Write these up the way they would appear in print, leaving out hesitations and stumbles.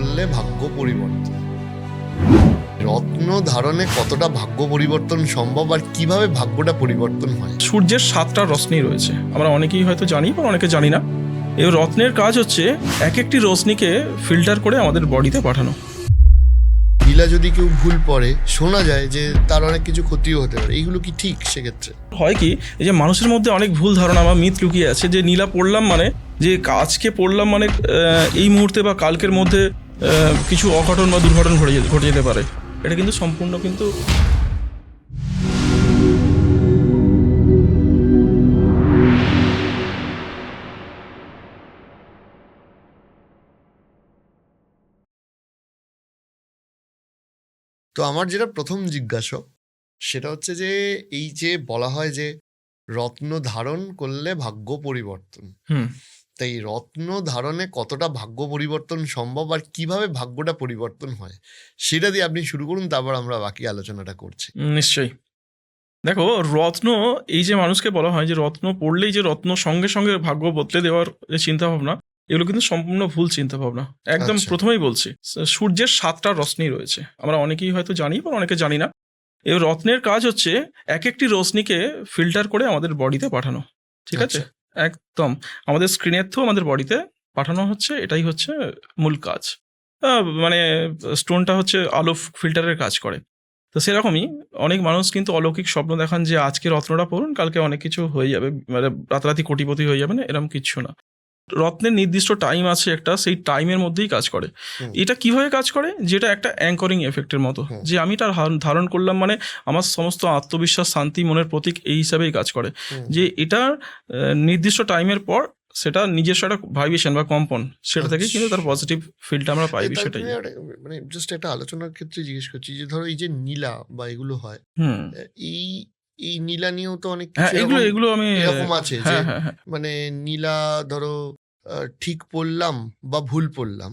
করলে ভাগ্য পরিবর্তন। রত্ন ধারণে কতটা ভাগ্য পরিবর্তন সম্ভব আর কিভাবে ভাগ্যটা পরিবর্তন হয়? সূর্যের 7টা রশ্মি রয়েছে, আমরা অনেকেই হয়তো জানি বা অনেকে জানি না। এই রত্নের কাজ হচ্ছে এক একটি রশ্মিকে ফিল্টার করে আমাদের বডিতে পাঠানো। নীলা যদি কেউ ভুল পড়ে, শোনা যায় যে তার অনেক কিছু ক্ষতিও হতে পারে, এইগুলো কি ঠিক? সেক্ষেত্রে হয় কি, এই যে মানুষের মধ্যে অনেক ভুল ধারণা বা মিথ লুকিয়ে আছে যে নীলা পড়লাম মানে, যে আজকে পড়লাম মানে এই মুহূর্তে বা কালকের মধ্যে কিছু অঘটন বা দুর্ঘটনা ঘটে যেতে পারে। এটা কিন্তু সম্পূর্ণ কিন্তু তো আমার যেটা প্রথম জিজ্ঞাসা সেটা হচ্ছে যে এই যে বলা হয় যে রত্ন ধারণ করলে ভাগ্য পরিবর্তন, তাই রত্ন ধারণে কতটা ভাগ্য পরিবর্তন সম্ভব আর কিভাবে ভাগ্যটা পরিবর্তন হয় সেটা দিয়ে আপনি শুরু করুন, তারপর আমরা বাকি আলোচনাটা করছি। নিশ্চয়ই। দেখো, রত্ন, এই যে মানুষকে বলা হয় যে রত্ন পড়লেই যে রত্ন সঙ্গে সঙ্গে ভাগ্য বদলে দেওয়ার যে চিন্তা ভাবনা, এগুলো কিন্তু সম্পূর্ণ ভুল চিন্তা ভাবনা। একদম আচ্ছা। প্রথমেই বলছি, সূর্যের 7টা রশ্মি রয়েছে, আমরা অনেকেই হয়তো জানি বা অনেকে জানি না। এই রত্নের কাজ হচ্ছে এক একটি রশ্মিকে ফিল্টার করে আমাদের বডিতে পাঠানো। ঠিক আছে, একদম আমাদের স্ক্রিনের থ্রু আমাদের বডিতে পাঠানো হচ্ছে, এটাই হচ্ছে মূল কাজ। মানে স্টোনটা হচ্ছে আলো ফিল্টারের কাজ করে। তো সেরকমই অনেক মানুষ কিন্তু অলৌকিক স্বপ্ন দেখান যে আজকে রত্নটা পড়ুন, কালকে অনেক কিছু হয়ে যাবে, মানে রাতারাতি কোটিপতি হয়ে যাবে না, এরকম কিচ্ছু না। রত্নের নির্দিষ্ট টাইম আছে একটা, সেই টাইমের মধ্যেই কাজ করে। এটা কিভাবে কাজ করে, যেটা একটা অ্যাঙ্করিং এফেক্টের মতো, যে আমি তার ধারণ করলাম মানে আমার সমস্ত আত্মবিশ্বাস, শান্তি, মনের প্রতীক এই হিসাবেই কাজ করে। যে এটার নির্দিষ্ট টাইমের পর সেটা নিজস্ব একটা ভাইব্রেশন বা কম্পন, সেটা থেকে কিন্তু তার পজিটিভ ফিলটা আমরা পাই, বিষয়টাই। মানে জাস্ট একটা আলোচনার ক্ষেত্রে জিজ্ঞেস করছি যে ধরো এই যে নীলা বা এগুলো হয়, এই এই নীলা নিয়েও তো অনেক হ্যাঁ, কিছু এগুলো আমি এরকম আছে যে হ্যাঁ হ্যাঁ হ্যাঁ মানে নীলা ধরো ঠিক পড়লাম বা ভুল পড়লাম,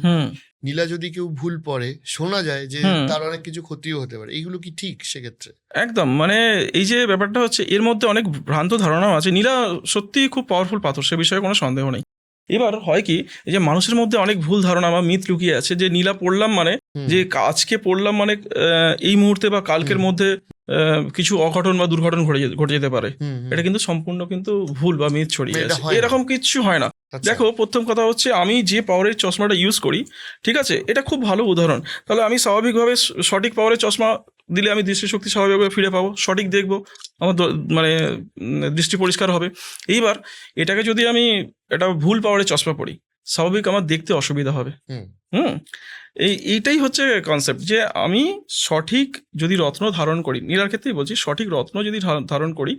নীলা যদি কেউ ভুল পড়ে, শোনা যায় যে তার অনেক কিছু ক্ষতিও হতে পারে, এইগুলো কি ঠিক? সেক্ষেত্রে একদম, মানে এই যে ব্যাপারটা হচ্ছে, এর মধ্যে অনেক ভ্রান্ত ধারণাও আছে। নীলা সত্যিই খুব পাওয়ারফুল পাথর, সে বিষয়ে কোনো সন্দেহ নেই। এবার হয় কি, এই যে মানুষের মধ্যে অনেক ভুল ধারণা বা মিথ লুকিয়ে আছে যে নীলা পড়লাম মানে, যে আজকে পড়লাম মানে এই মুহূর্তে বা কালকের মধ্যে কিছু অঘটন বা দুর্ঘটনা ঘটে যেতে পারে। এটা কিন্তু সম্পূর্ণ কিন্তু ভুল বা মিথ ছড়িয়ে আছে, এরকম কিচ্ছু হয় না। দেখো, প্রথম কথা হচ্ছে আমি যে পাওয়ারের চশমাটা ইউজ করি, ঠিক আছে, এটা খুব ভালো উদাহরণ। তাহলে আমি স্বাভাবিকভাবে সঠিক পাওয়ারের চশমা দিলে আমি দৃষ্টিশক্তি স্বাভাবিকভাবে ফিরে পাবো, সঠিক দেখবো, আমার মানে দৃষ্টি পরিষ্কার হবে। এইবার এটাকে যদি আমি এটা ভুল পাওয়ারের চশমা পরি, স্বাভাবিক আমার দেখতে অসুবিধা হবে। এইটাই হচ্ছে কনসেপ্ট, যে আমি সঠিক যদি রত্ন ধারণ করি, নীলার ক্ষেত্রেই বলছি, সঠিক রত্ন যদি ধারণ করি,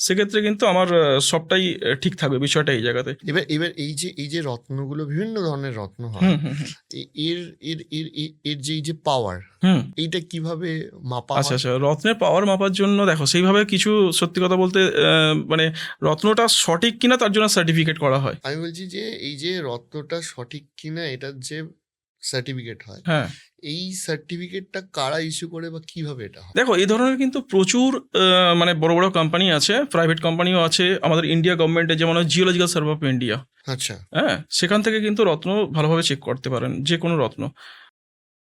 সেক্ষেত্রে কিন্তু আমার সবটাই ঠিক থাকবে, বিষয়টা এই জায়গাতে। এবার এই যে রত্নগুলো, বিভিন্ন ধরনের রত্ন হয়, এর এর এর এর যে এই যে পাওয়ার, এইটা কিভাবে মাপা হয়? আচ্ছা, রত্নের পাওয়ার মাপার জন্য দেখো, সেইভাবে কিছু, সত্যি কথা বলতে মানে রত্নটা সঠিক কিনা তার জন্য সার্টিফিকেট করা হয়। আমি বলছি যে এই যে রত্নটা সঠিক কিনা এটার যে সার্টিফিকেট হয়, হ্যাঁ, এই সার্টিফিকেটটা কারা ইস্যু করে বা কিভাবে এটা হয়? দেখো, এই ধরনের কিন্তু প্রচুর মানে বড় বড় কোম্পানি আছে, প্রাইভেট কোম্পানিও আছে, আমাদের ইন্ডিয়া গভর্নমেন্টের যেমন জিওলজিক্যাল সার্ভে অফ ইন্ডিয়া, আচ্ছা, হ্যাঁ, সেখান থেকে কিন্তু রত্ন ভালোভাবে চেক করতে পারেন, যে কোনো রত্ন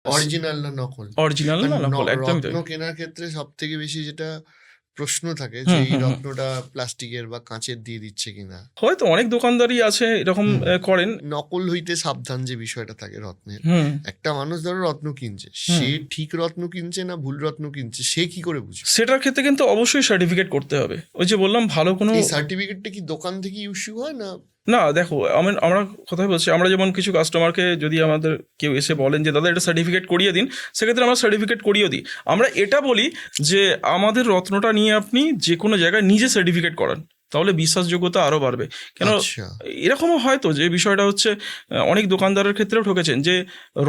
অরিজিনাল না নকল? অরিজিনাল না নকল, একদমই তাই। রত্ন কেনার ক্ষেত্রে সব থেকে বেশি যেটা প্রশ্ন থাকে যে এই রত্নটা প্লাস্টিকের বা কাঁচের দিয়ে দিচ্ছে কিনা। হয়তো অনেক দোকানদারই আছে এরকম করেন। নকল হইতে সাবধান যে বিষয়টা থাকে রত্নের। একটা মানুষ ধরো রত্ন কিনছে, সে ঠিক রত্ন কিনছে না ভুল রত্ন কিনছে, সে কি করে বুঝবে? সেটার ক্ষেত্রে কিন্তু অবশ্যই সার্টিফিকেট করতে হবে। ওই যে বললাম, ভালো কোনো সার্টিফিকেটটা কি দোকান থেকে ইস্যু হয় না? না, দেখো, আমরা কথা বলছি, আমরা যেমন কিছু কাস্টমারকে যদি আমাদের কেউ এসে বলেন যে দাদা এটা সার্টিফিকেট করিয়ে দিন, সেক্ষেত্রে আমরা সার্টিফিকেট করিয়ে দিই। আমরা এটা বলি যে আমাদের রত্নটা নিয়ে আপনি যে কোনো জায়গায় নিজে সার্টিফিকেট করান, তাহলে বিশ্বাসযোগ্যতা আরও বাড়বে। কেন এরকমও হয়তো যে বিষয়টা হচ্ছে, অনেক দোকানদারের ক্ষেত্রেও ঠকেছেন যে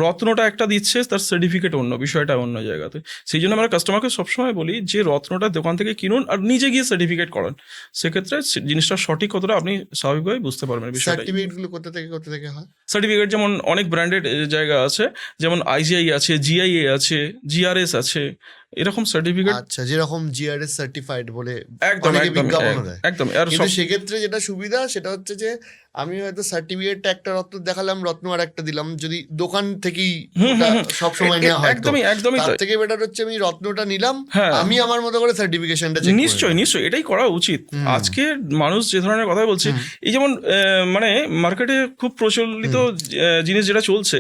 রত্নটা একটা দিচ্ছে, তার সার্টিফিকেট অন্য, বিষয়টা অন্য জায়গাতে। সেই জন্য আমরা কাস্টমারকে সবসময় বলি যে রত্নটা দোকান থেকে কিনুন আর নিজে গিয়ে সার্টিফিকেট করান, সেক্ষেত্রে জিনিসটা সঠিক কতটা আপনি স্বাভাবিকভাবে বুঝতে পারবেন। সার্টিফিকেটগুলো কোথা থেকে হয়? সার্টিফিকেট যেমন অনেক ব্র্যান্ডেড জায়গা আছে, যেমন আইজিআই আছে, জিআইএ আছে, জিআরএস আছে, এরকম সার্টিফিকেট। আচ্ছা, যেরকম জিআরএস সার্টিফাইড বলে একদম অনেকে একদম বিজ্ঞাপনও দেয়। একদম। আর কিন্তু সেক্ষেত্রে যেটা সুবিধা সেটা হচ্ছে যে আমি হয়তো সার্টিফিকেটটা একটা রত্ন দেখালাম, রত্ন আর একটা দিলাম, যদি দোকান থেকেই সব সময় নেওয়া হয় একদমই একদমই তার তাই। থেকে বেটার হচ্ছে আমি রত্নটা নিলাম, হ্যাঁ আমি আমার মতো করে সার্টিফিকেশনটা চেক নিশ্চয়ই নিশ্চয়ই এটাই করা উচিত। আজকে মানুষ যে ধরনের কথা বলছে, এই যেমন মানে মার্কেটে খুব প্রচলিত জিনিস যেটা চলছে,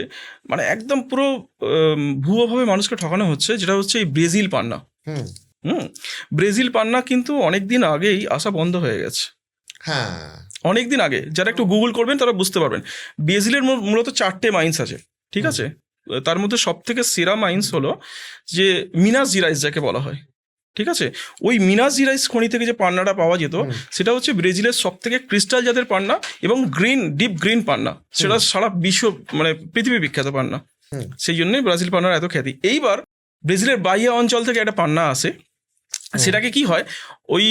মানে একদম পুরো ভুয়োভাবে মানুষকে ঠকানো হচ্ছে, যেটা হচ্ছে এই ব্রাজিল পান্না। ব্রাজিল পান্না কিন্তু অনেকদিন আগেই আসা বন্ধ হয়ে গেছে। হ্যাঁ, অনেকদিন আগে। যারা একটু গুগল করবেন তারা বুঝতে পারবেন। ব্রাজিলের মূলত 4টে মাইন্স আছে, ঠিক আছে? তার মধ্যে সব থেকে সেরা মাইন্স হলো যে মিনাস জিরাইস, যাকে বলা হয়, ঠিক আছে? ওই মিনাস জিরাইস খনি থেকে যে পান্নাটা পাওয়া যেত, সেটা হচ্ছে ব্রাজিলের সব থেকে ক্রিস্টাল জাতের পান্না এবং ডিপ গ্রিন পান্না। সেটা সারা বিশ্ব মানে পৃথিবী বিখ্যাত পান্না, সেই জন্যই ব্রাজিল পান্নার এত খ্যাতি। এইবার ব্রাজিলের বাহিয়া অঞ্চল থেকে একটা পান্না আসে, সেটাকে কি হয়, ওই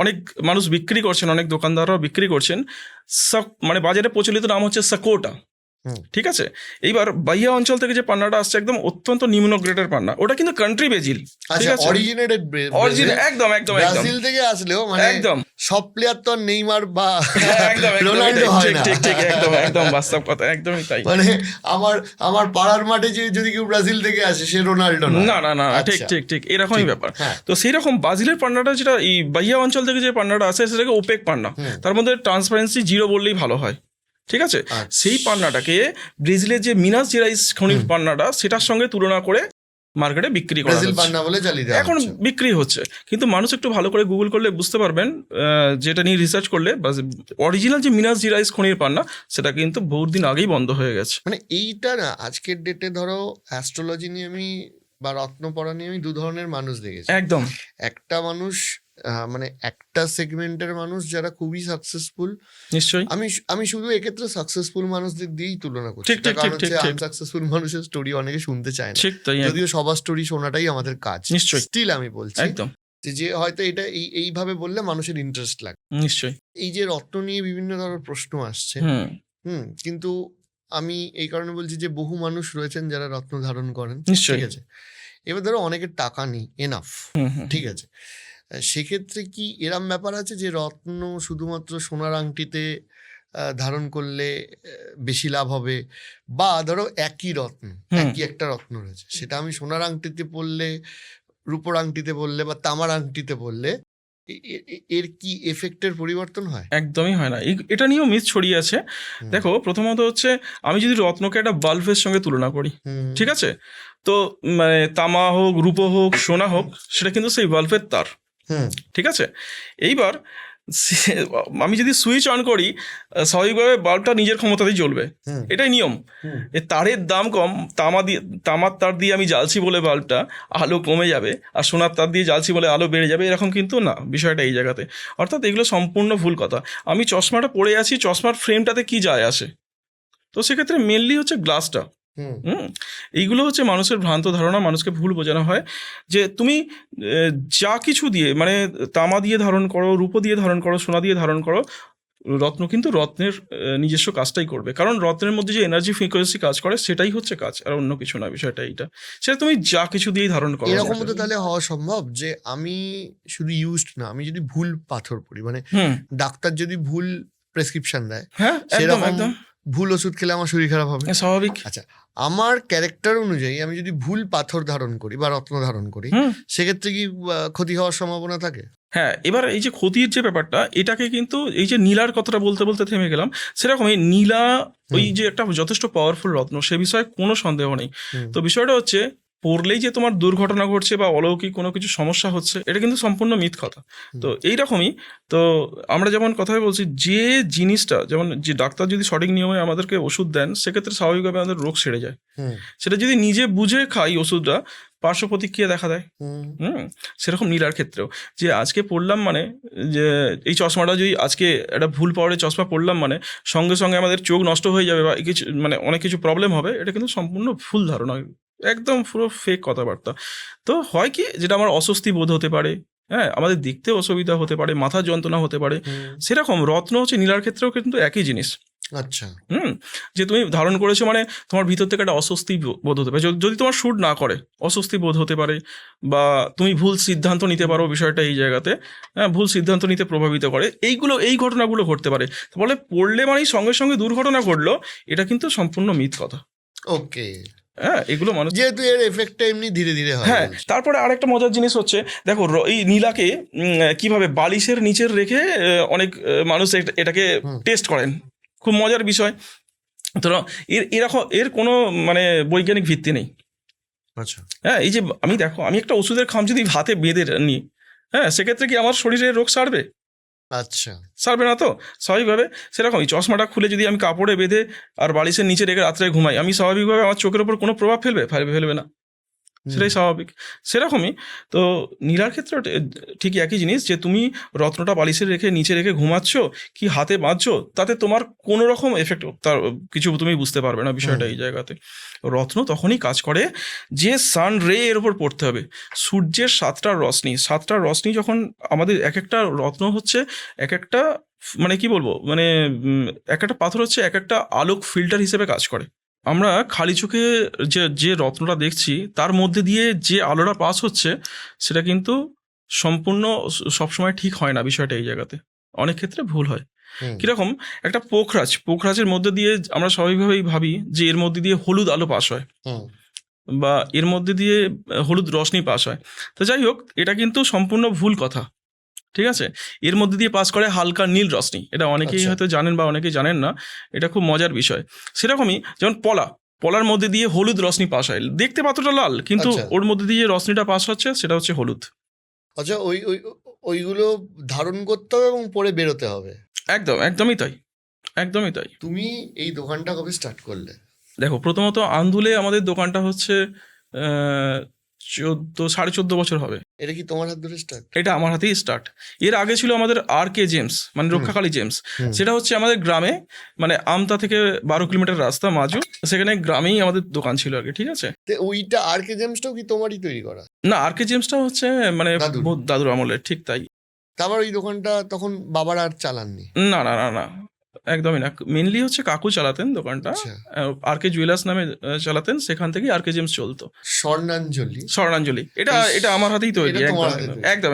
অনেক মানুষ বিক্রি করছেন, অনেক দোকানদাররাও বিক্রি করছেন, মানে বাজারে প্রচলিত নাম হচ্ছে সাকোটা, ঠিক আছে? এইবার বাহিয়া অঞ্চল থেকে যে পান্নাটা আসছে একদম অত্যন্ত নিম্ন গ্রেডের পান্না, ওটা কিন্তু কান্ট্রি ব্রাজিল, ঠিক আছে? একদম একদম ব্রাজিল থেকে আসলেও মানে একদম সব প্লেয়ার তো নেইমার বা একদম রোনাল্ডো হয় না। ঠিক ঠিক একদম একদম বাস্তব কথা, একদমই তাই। মানে আমার পাড়ার মাঠে যদি কেউ ব্রাজিল থেকে আসে সে রোনাল্ডো না না না, ঠিক ঠিক ঠিক এরকমই ব্যাপার। তো সেই রকম ব্রাজিলের পান্নাটা, যেটা এই বাহিয়া অঞ্চল থেকে যে পান্নাটা আসে, সেটাকে ওপেক পান্না, তার মধ্যে ট্রান্সপারেন্সি 0 বললেই ভালো হয়, ঠিক আছে? সেই পান্নাটাকে ব্রাজিলের যে মিনাস জেরাইস খনির পান্নাটা, সেটার সঙ্গে তুলনা করে মার্কেটে বিক্রি করা হচ্ছে, এখন বিক্রি হচ্ছে। কিন্তু মানুষ একটু ভালো করে গুগল করলে বুঝতে পারবেন, যেটা নিয়ে রিসার্চ করলে, অরিজিনাল যে মিনাস জিরাইস খনির পান্না, সেটা কিন্তু বহুত দিন আগেই বন্ধ হয়ে গেছে। মানে এইটা না, আজকের ডেটে ধরো অ্যাস্ট্রোলজি নিয়ে আমি বা রত্ন পড়া নিয়ে আমি দু ধরনের মানুষ দেখেছি। একদম, একটা মানুষ মানে একটা সেগমেন্টের মানুষ যারা খুবই সাকসেসফুল, নিশ্চয়ই আমি শুধু এক্ষেত্রে সাকসেসফুল মানুষদের দিয়েই তুলনা করছি, ঠিক ঠিক ঠিক ঠিক। আনসাকসেসফুল মানুষের স্টোরি অনেকে শুনতে চায় না, ঠিক তাই, যদিও সবার স্টোরি শোনাটাই আমাদের কাজ। নিশ্চয়ই, স্টিল আমি বলছি একদম যে হয়তো এটা এইভাবে বললে মানুষের ইন্টারেস্ট লাগে। নিশ্চয়ই এই যে রত্ন নিয়ে বিভিন্ন ধরনের প্রশ্ন আসছে, কিন্তু আমি এই কারণে বলছি যে বহু মানুষ রয়েছেন যারা রত্ন ধারণ করেন, ঠিক আছে? এবার ধরো অনেকের টাকা নেই এনাফ, ঠিক আছে? সেক্ষেত্রে কি এরম ব্যাপার আছে যে রত্ন শুধুমাত্র সোনার আংটিতে ধারণ করলে বেশি লাভ হবে, বা ধরো একই রত্ন, একই একটা রত্ন রয়েছে, সেটা আমি সোনার আংটিতে পরলে, রূপোর আংটিতে পরলে বা তামার আংটিতে পরলে এর কি এফেক্টের পরিবর্তন হয়? একদমই হয় না। এটা নিয়েও মিথ ছড়িয়ে আছে। দেখো, প্রথমত হচ্ছে আমি যদি রত্নকে একটা বাল্বের সঙ্গে তুলনা করি, ঠিক আছে, তো মানে তামা হোক, রূপো হোক, সোনা হোক, সেটা কিন্তু সেই বাল্বের তার, ঠিক আছে? এইবার আমি যদি সুইচ অন করি, স্বাভাবিকভাবে বাল্বটা নিজের ক্ষমতাতেই জ্বলবে, এটাই নিয়ম। তারের দাম কম, তামার তার দিয়ে আমি জ্বালছি বলে বাল্বটা আলো কমে যাবে, আর সোনার তার দিয়ে জ্বালছি বলে আলো বেড়ে যাবে, এরকম কিন্তু না বিষয়টা এই জায়গাতে। অর্থাৎ এগুলো সম্পূর্ণ ভুল কথা। আমি চশমাটা পরে আছি, চশমার ফ্রেমটাতে কি যায় আসে? তো সেক্ষেত্রে মেনলি হচ্ছে গ্লাসটা। এইগুলো হচ্ছে মানুষের ভ্রান্ত ধারণা, মানুষকে ভুল বোঝানো হয় যে তুমি যা কিছু দিয়ে, মানে তামা দিয়ে ধারণ করো, রূপো দিয়ে ধারণ করো, সোনা দিয়ে ধারণ করো, রত্ন কিন্তু রত্নের নিজস্ব কাজটাই করবে, কারণ রত্নের মধ্যে যে এনার্জি ফ্রিকোয়েন্সি কাজ করে সেটাই হচ্ছে কাজ, আর অন্য কিছু না। বিষয়টা এইটা, সেটা তুমি যা কিছু দিয়েই ধারণ করো। এরকম তো তাহলে হওয়া সম্ভব যে আমি শুধু ইউজড না, আমি যদি ভুল পাথর পড়ি, মানে ডাক্তার যদি ভুল প্রেসক্রিপশন দেয়, হ্যাঁ একদম একদম, ভুল ওষুধ খেলে আমার শরীর খারাপ হবে, স্বাভাবিক। আচ্ছা, আমার ক্যারেক্টার অনুযায়ী আমি যদি ভুল পাথর ধারণ করি বা রত্ন ধারণ করি, সেক্ষেত্রে কি ক্ষতি হওয়ার সম্ভাবনা থাকে? হ্যাঁ, এবার এই যে ক্ষতির যে ব্যাপারটা, এটাকে কিন্তু এই যে নীলার কথাটা বলতে বলতে থেমে গেলাম, সেরকমই নীলা ওই যে একটা যথেষ্ট পাওয়ারফুল রত্ন, সে বিষয়ে কোনো সন্দেহ নেই। তো বিষয়টা হচ্ছে, পড়লেই যে তোমার দুর্ঘটনা ঘটছে বা অলৌকিক কোনো কিছু সমস্যা হচ্ছে, এটা কিন্তু সম্পূর্ণ মিথ কথা। তো এইরকমই, তো আমরা যেমন কথাই বলছি, যে জিনিসটা যেমন, যে ডাক্তার যদি সঠিক নিয়মে আমাদেরকে ওষুধ দেন, সেক্ষেত্রে স্বাভাবিকভাবে আমাদের রোগ সেরে যায়। সেটা যদি নিজে বুঝে খাই ওষুধটা, পার্শ্ব প্রতিক্রিয়া দেখা দেয়। সেরকম নীলার ক্ষেত্রেও, যে আজকে পড়লাম মানে, যে এই চশমাটা যদি আজকে একটা ভুল পাওয়ারের চশমা পড়লাম মানে সঙ্গে সঙ্গে আমাদের চোখ নষ্ট হয়ে যাবে বা কিছু মানে অনেক কিছু প্রবলেম হবে, এটা কিন্তু সম্পূর্ণ ভুল ধারণা, একদম পুরো ফেক কথাবার্তা। তো হয় কি, যেটা আমার অস্বস্তি বোধ হতে পারে, হ্যাঁ, আমাদের দেখতে অসুবিধা হতে পারে, মাথার যন্ত্রণা হতে পারে, সেরকম রত্ন হচ্ছে নীলার ক্ষেত্রেও কিন্তু একই জিনিস। আচ্ছা। যে তুমি ধারণ করেছো মানে তোমার ভিতর থেকে একটা অস্বস্তি বোধ হতে পারে, যদি তোমার শ্যুট না করে অস্বস্তি বোধ হতে পারে, বা তুমি ভুল সিদ্ধান্ত নিতে পারো, বিষয়টা এই জায়গাতে ভুল সিদ্ধান্ত নিতে প্রভাবিত করে, এই ঘটনাগুলো ঘটতে পারে। বলে পড়লে মানেই সঙ্গে সঙ্গে দুর্ঘটনা ঘটলো, এটা কিন্তু সম্পূর্ণ মিথ কথা। ওকে। হ্যাঁ, এগুলো মানুষ, যেহেতু এর এফেক্টটা এমনি ধীরে ধীরে হয়। হ্যাঁ। তারপরে আরেকটা মজার জিনিস হচ্ছে, দেখো এই নীলাকে কিভাবে বালিশের নিচের রেখে অনেক মানুষ এটাকে টেস্ট করেন, খুব মজার বিষয়। তো এরকম এর কোনো মানে বৈজ্ঞানিক ভিত্তি নেই। আচ্ছা। হ্যাঁ, এই যে আমি একটা ওষুধের খাম যদি হাতে বেঁধে নিই, হ্যাঁ, সেক্ষেত্রে কি আমার শরীরে রোগ সারবে? আচ্ছা। সারবে না তো, স্বাভাবিকভাবে। সেরকমই চশমাটা খুলে যদি আমি কাপড়ে বেঁধে আর বালিশের নিচে রেখে রাত্রে ঘুমাই, আমি স্বাভাবিকভাবে আমার চোখের ওপর কোনো প্রভাব ফেলবে না, সেটাই স্বাভাবিক। সেরকমই তো নীলার ক্ষেত্রে ঠিকই একই জিনিস, যে তুমি রত্নটা বালিশে রেখে নিচে রেখে ঘুমাচ্ছ কি হাতে বাঁধছো, তাতে তোমার কোনো রকম এফেক্ট তার কিছু তুমি বুঝতে পারবে না, বিষয়টা এই জায়গাতে। রত্ন তখনই কাজ করে যে সান রে এর ওপর পড়তে হবে, সূর্যের সাতটা রশ্মি যখন আমাদের, এক একটা রত্ন হচ্ছে এক একটা মানে কি বলবো, মানে এক একটা পাথর হচ্ছে এক একটা আলোক ফিল্টার হিসেবে কাজ করে। আমরা খালি চোখে যে রত্নটা দেখছি তার মধ্যে দিয়ে যে আলোটা পাস হচ্ছে, সেটা কিন্তু সম্পূর্ণ সবসময় ঠিক হয় না, বিষয়টা এই জায়গাতে অনেক ক্ষেত্রে ভুল হয়। কিরকম, একটা পোখরাজের মধ্যে দিয়ে আমরা স্বাভাবিকভাবেই ভাবি যে এর মধ্যে দিয়ে হলুদ আলো পাস হয়, বা এর মধ্যে দিয়ে হলুদ রশ্মি পাস হয়। তো যাই হোক, এটা কিন্তু সম্পূর্ণ ভুল কথা, ঠিক আছে। এর মধ্যে দিয়ে পাস করে হালকা নীল রশ্মি, এটা অনেকেই হয়তো জানেন বা অনেকেই জানেন না, এটা খুব মজার বিষয়। সেরকমই যেমন পলার মধ্যে দিয়ে হলুদ রশ্মি পাস হয়, দেখতে পাত্রটা লাল, কিন্তু ওর মধ্যে দিয়ে রশ্মিটা পাস হচ্ছে, সেটা হচ্ছে হলুদ। আচ্ছা, ওইগুলো ধারণ করতে হবে এবং পরে বেরোতে হবে। একদমই তাই। তুমি এই দোকানটা কবে স্টার্ট করলে? দেখো, প্রথমত আন্দুলে আমাদের দোকানটা হচ্ছে 14.5 বছর হবে। এটা কি তোমার হাত ধরে স্টার্ট? এটা আমার হাতেই স্টার্ট। এর আগে ছিল আমাদের RK জেমস, মানে রক্ষাকালী জেমস। সেটা হচ্ছে আমাদের গ্রামে, মানে আমতা থেকে 12 কিলোমিটার রাস্তা মাজু, সেখানে গ্রামেই আমাদের দোকান ছিল আগে, ঠিক আছে। ওইটা RK জেমসটাও কি তোমারই তৈরি করা? না, RK জেমসটা হচ্ছে মানে দাদুর আমলের, ঠিক তাই। তারপর ওই দোকানটা তখন বাবার আর চালাননি? না, একদমই না। মেনলি হচ্ছে কাকু চালাতেন দোকানটা, RK জুয়েলার্স নামে চালাতেন, সেখান থেকে RK জেমস চলতো। স্বর্ণাঞ্জলি, এটা আমার হাতেই তৈরি, একদম।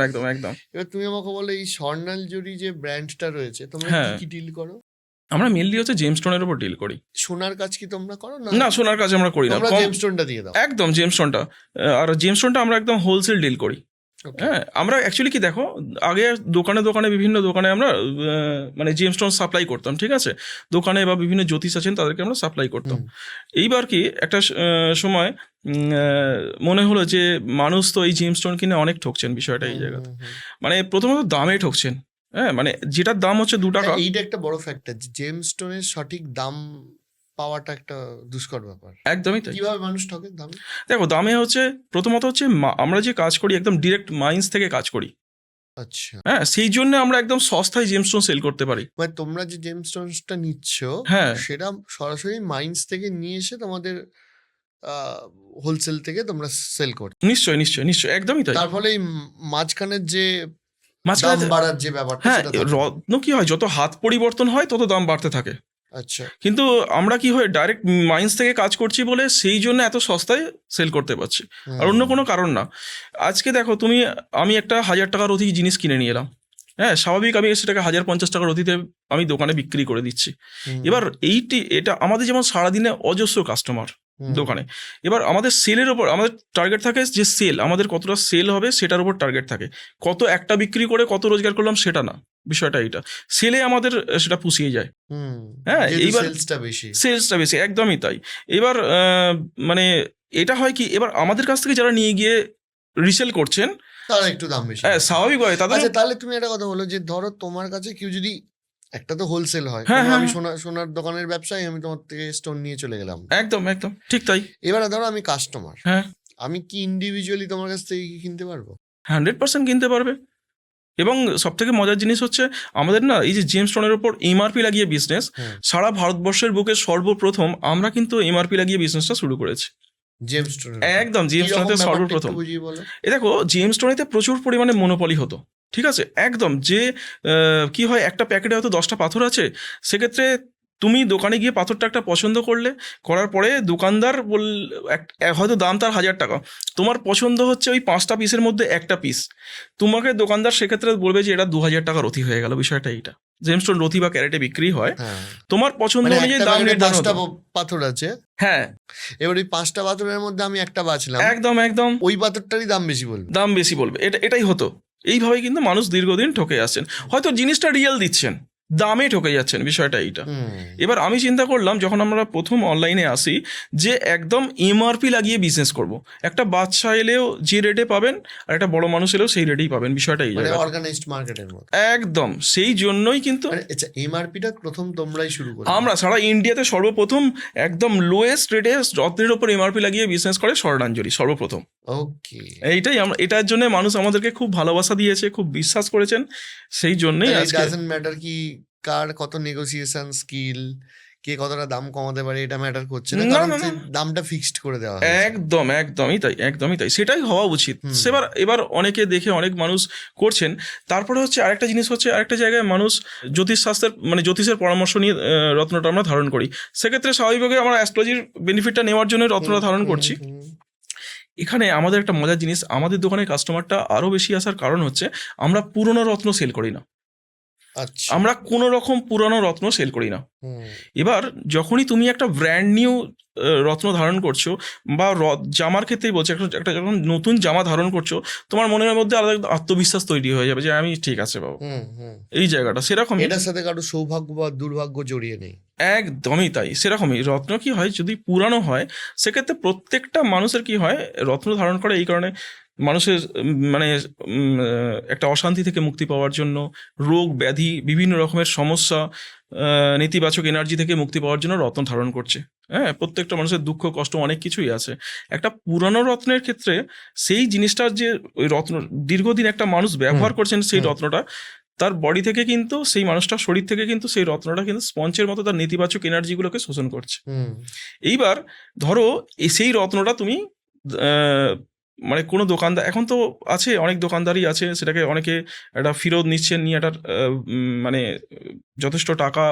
এবার তুমি আমাকে বলো, এই স্বর্ণাঞ্জলি যে ব্র্যান্ডটা রয়েছে, তোমরা কি ডিল করো? আমরা মেনলি হচ্ছে জেমস্টোনের উপর ডিল করি। সোনার কাজ কি তোমরা করো? না, সোনার কাজ আমরা করি না, জেমস্টোনটা দিয়ে দাও। একদম জেমস্টোনটা, আর জেমস্টোনটা আমরা একদম হোলসেল ডিল করি। হ্যাঁ, আমরা অ্যাকচুয়ালি কি দেখো, আগে দোকানে বিভিন্ন দোকানে আমরা মানে জেমস্টোন সাপ্লাই করতাম, ঠিক আছে। দোকানে বা বিভিন্ন জ্যোতিষ আছেন, তাদেরকে আমরা সাপ্লাই করতাম। এইবার কি একটা সময় মনে হলো যে মানুষ তো এই জেমস্টোন কিনে অনেক ঠকছেন, বিষয়টা এই জায়গাতে। মানে প্রথমত দামে ঠকছেন, হ্যাঁ, মানে যেটার দাম হচ্ছে 2 টাকা। এইটা একটা বড় ফ্যাক্টর, জেমস্টোনের সঠিক দাম পাওয়াটা একটা দুষ্কর ব্যাপার। একদমই তাই। কিভাবে মানুষ ঠকে দামে? দেখো, দামে হচ্ছে প্রথমত হচ্ছে আমরা যে কাজ করি একদম ডিরেক্ট মাইন্স থেকে কাজ করি। আচ্ছা। হ্যাঁ, সেই জন্য আমরা একদম সস্তায় জেমস্টোন সেল করতে পারি। মানে তোমরা যে জেমস্টোনটা নিচ্ছ, হ্যাঁ, সেটা সরাসরি মাইন্স থেকে নিয়ে এসে তোমাদের হোলসেল থেকে তোমরা সেল করছো? নিশ্চয়ই, একদমই তাই। তার ফলে মাঝখানের যে দাম বাড়ার যে ব্যাপারটা, হ্যাঁ, রত্ন কি হয়, যত হাত পরিবর্তন হয় তত দাম বাড়তে থাকে। আচ্ছা। কিন্তু আমরা কি হয়, ডাইরেক্ট মাইন্স থেকে কাজ করছি বলে সেই জন্য এত সস্তায় সেল করতে পারছি, আর অন্য কোনো কারণ না। আজকে দেখো, আমি একটা 1000 টাকার অধিক জিনিস কিনে নিয়ে এলাম, হ্যাঁ, স্বাভাবিক আমি সেটাকে 1050 টাকার অধিতে আমি দোকানে বিক্রি করে দিচ্ছি। এবার এটা আমাদের যেমন সারাদিনে অজস্র কাস্টমার দোকানে, এবার আমাদের সেলের ওপর আমাদের টার্গেট থাকে, যে আমাদের কতটা সেল হবে সেটার উপর টার্গেট থাকে। কত একটা বিক্রি করে কত রোজগার করলাম সেটা না, বিষয়টা এটা সেলে আমাদের সেটা পুষিয়ে যায়। হ্যাঁ, এইবার সেলসটা বেশি, একদমই তাই। এবার মানে এটা হয় কি, এবার আমাদের কাছ থেকে যারা নিয়ে গিয়ে রিসেল করছেন তারা একটু দাম বেশি, হ্যাঁ, স্বাভাবিকভাবে তাদের। তাহলে তুমি একটা কথা বলো, যে ধরো তোমার কাছে কেউ যদি, একটা তো হোলসেল হয়, আমি সোনার দোকানের ব্যবসায়ী, আমি তোমার থেকে স্টোন নিয়ে চলে গেলাম, একদম ঠিক তাই। এবারে ধরো আমি কাস্টমার, হ্যাঁ, আমি কি ইন্ডিভিজুয়ালি তোমার কাছ থেকে কিনতে পারবো? 100% কিনতে পারবে। এবং সব থেকে মজার জিনিস হচ্ছে, আমাদের না এই যে জেমস্টোনের উপর MRP লাগিয়ে বিজনেস, সারা ভারতবর্ষের বুকে সর্বপ্রথম আমরা কিন্তু MRP লাগিয়ে বিজনেসটা শুরু করেছি। একদম জেমস্টোনেতে সর্বপ্রথম। এ দেখো, জেমস্টোনেতে প্রচুর পরিমাণে মনোপলি হতো, ঠিক আছে, একদম। যে কি হয়, একটা প্যাকেটে হয়তো 10টা পাথর আছে, সেক্ষেত্রে তুমি দোকানে গিয়ে পাথরটা একটা পছন্দ করলে, করার পরে দোকানদার হয়তো দাম তার 1000 টাকা, তোমার পছন্দ হচ্ছে ওই 5টা পিসের মধ্যে একটা পিস, তোমাকে দোকানদার সেক্ষেত্রে বলবে যে এটা 2000 টাকা রথি হয়ে গেল। বিষয়টা এইটা, জেমস্টোন রথি বা ক্যারেটে বিক্রি হয়, তোমার পছন্দ মানে অনুযায়ী একটা দাম প্যাকেটে নির্ধারণ 5টা হতো। পাথর আছে, হ্যাঁ এবার ওই 5টা পাথরের মধ্যে আমি একটা বাছলাম, একদম একদম ওই পাথরটারই দাম বেশি বলবে। দাম বেশি বলবে, এটাই হতো। এইভাবেই কিন্তু মানুষ দীর্ঘদিন ঠকে আসছেন, হয়তো জিনিসটা রিয়েল দিচ্ছেন, দামে ঠকে যাচ্ছেন, বিষয়টা এইটা। এবার আমি চিন্তা করলাম যখন আমরা প্রথম অনলাইনে আসি যে একদম এমআরপি লাগিয়ে বিজনেস করব, একটা বাচ্চা এলেও যে রেটে পাবেন আর একটা বড় মানুষ এলেও সেই রেটেই পাবেন, বিষয়টা এই মানে জায়গায় অর্গানাইজড মার্কেটের মতো একদম। সেই জন্যই কিন্তু আচ্ছা, এমআরপিটা প্রথম তোমরাই শুরু করো? আমরা সারা ইন্ডিয়াতে সর্বপ্রথম একদম লোয়েস্ট রেটে রত্নের ওপর এমআরপি লাগিয়ে বিজনেস করে স্বর্ণাঞ্জলি, সর্বপ্রথম। ওকে, এইটাই আমরা, এটার জন্য মানুষ আমাদেরকে খুব ভালোবাসা দিয়েছে, খুব বিশ্বাস করেছেন, সেই জন্যই আজকে ডাজন্ট ম্যাটার কি কার কত নেগোসিয়েশন স্কিল, কে কতটা দাম কমাতে পারে, এটা ম্যাটার করছে না, না, কারণ না, না। দামটা ফিক্সড করে দেওয়া হয়। একদম একদমই তাই, একদমই তাই, সেটাই হওয়া উচিত। এবার অনেকে দেখে অনেক মানুষ করছেন। তারপরে হচ্ছে আরেকটা জিনিস হচ্ছে, আরেকটা জায়গায় মানুষ জ্যোতিষশাস্ত্রের মানে জ্যোতিষের পরামর্শ নিয়ে রত্নটা আমরা ধারণ করি, সেক্ষেত্রে স্বাভাবিকভাবে আমরা অ্যাস্ট্রোলজির বেনিফিটটা নেওয়ার জন্য রত্নটা ধারণ করছি। এখানে আমাদের একটা মজার জিনিস, আমাদের দোকানে কাস্টমারটা আরও বেশি আসার কারণ হচ্ছে আমরা পুরনো রত্ন সেল করি না। আচ্ছা, আমরা কোনো রকম পুরানো রত্ন সেল করি না। এবার যখনই তুমি একটা ব্র্যান্ড নিউ রত্ন ধারণ করছো, বা জামার ক্ষেত্রেই বলছি, একটা যখন নতুন জামা ধারণ করছো, তোমার মনের মধ্যে আলাদা আত্মবিশ্বাস তৈরি হয়ে যাবে যে আমি ঠিক আছে বাবু, এই জায়গাটা সেরকম। এটার সাথে কারো সৌভাগ্য বা দুর্ভাগ্য জড়িয়ে নেই। একদমই তাই, সেরকমই রত্ন কি হয়, যদি পুরানো হয় সেক্ষেত্রে প্রত্যেকটা মানুষের কি হয়, রত্ন ধারণ করে এই কারণে মানুষের মানে একটা অশান্তি থেকে মুক্তি পাওয়ার জন্য, রোগ ব্যাধি বিভিন্ন রকমের সমস্যা, নেতিবাচক এনার্জি থেকে মুক্তি পাওয়ার জন্য রত্ন ধারণ করছে। হ্যাঁ, প্রত্যেকটা মানুষের দুঃখ কষ্ট অনেক কিছুই আছে। একটা পুরানো রত্নের ক্ষেত্রে সেই জিনিসটার যে ওই রত্ন দীর্ঘদিন একটা মানুষ ব্যবহার করছেন, সেই রত্নটা তার বডি থেকে কিন্তু, সেই মানুষটার শরীর থেকে কিন্তু সেই রত্নটা কিন্তু স্পঞ্জের মতো তার নেতিবাচক এনার্জিগুলোকে শোষণ করছে। এইবার ধরো সেই রত্নটা তুমি মানে কোনো দোকানদার, এখন তো আছে অনেক দোকানদারই আছে, সেটাকে অনেকে একটা ফেরত নিচ্ছেন, নিয়ে একটা মানে যথেষ্ট টাকা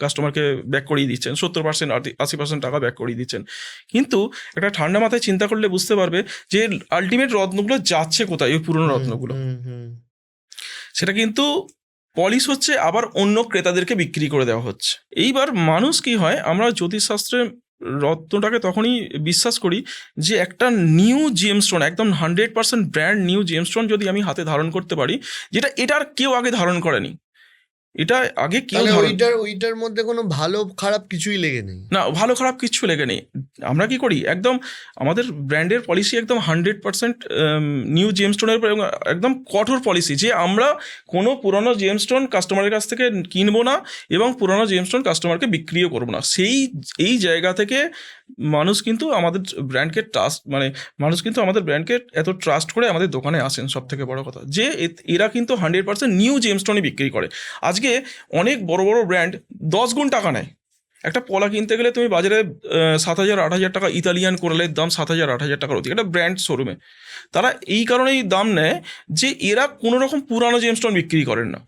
কাস্টমারকে ব্যাক করিয়ে দিচ্ছেন, 70% 80% টাকা ব্যাক করিয়ে দিচ্ছেন। কিন্তু একটা ঠান্ডা মাথায় চিন্তা করলে বুঝতে পারবে যে আলটিমেট রত্নগুলো যাচ্ছে কোথায়, ওই পুরনো রত্নগুলো। সেটা কিন্তু পলিশ হচ্ছে, আবার অন্য ক্রেতাদেরকে বিক্রি করে দেওয়া হচ্ছে। এইবার মানুষ কি হয়, আমরা জ্যোতিষশাস্ত্রে রত্নটাকে তখনই বিশ্বাস করি যে একটা নিউ জেমস্টোন, একদম 100% ব্র্যান্ড নিউ জেমস্টোন যদি আমি হাতে ধারণ করতে পারি, যেটা এটার কেউ আগে ধারণ করেনি, এটা আগে কেউ ওইটার মধ্যে কোনো ভালো খারাপ কিছুই লেগে নেই, না, ভালো খারাপ কিচ্ছু লেগে নেই। আমরা কি করি, একদম আমাদের ব্র্যান্ডের পলিসি একদম 100% নিউ জেমস্টোনের একদম কঠোর পলিসি, যে আমরা কোনো পুরনো জেমস্টোন কাস্টমারের কাছ থেকে কিনবো না এবং পুরনো জেমস্টোন কাস্টমারকে বিক্রিও করবো না। এই জায়গা থেকে মানুষ কিন্তু আমাদের ব্র্যান্ডকে মানুষ কিন্তু আমাদের ব্র্যান্ডকে এত ট্রাস্ট করে আমাদের দোকানে আসেন। সব থেকে বড় কথা যে এরা কিন্তু 100% নিউ জেমস্টোনই বিক্রি করে। আজকে অনেক বড় বড় ব্র্যান্ড 10 গুণ টাকা নেয়। একটা পলা কিনতে গেলে তুমি বাজারে 7,000-8,000 টাকা, ইতালিয়ান কোরালের দাম 7,000-8,000 টাকার অধিক, একটা ব্র্যান্ড শোরুমে। তারা এই কারণেই দাম নেয় যে এরা কোনো রকম পুরানো জেমস্টোন বিক্রি করেন না,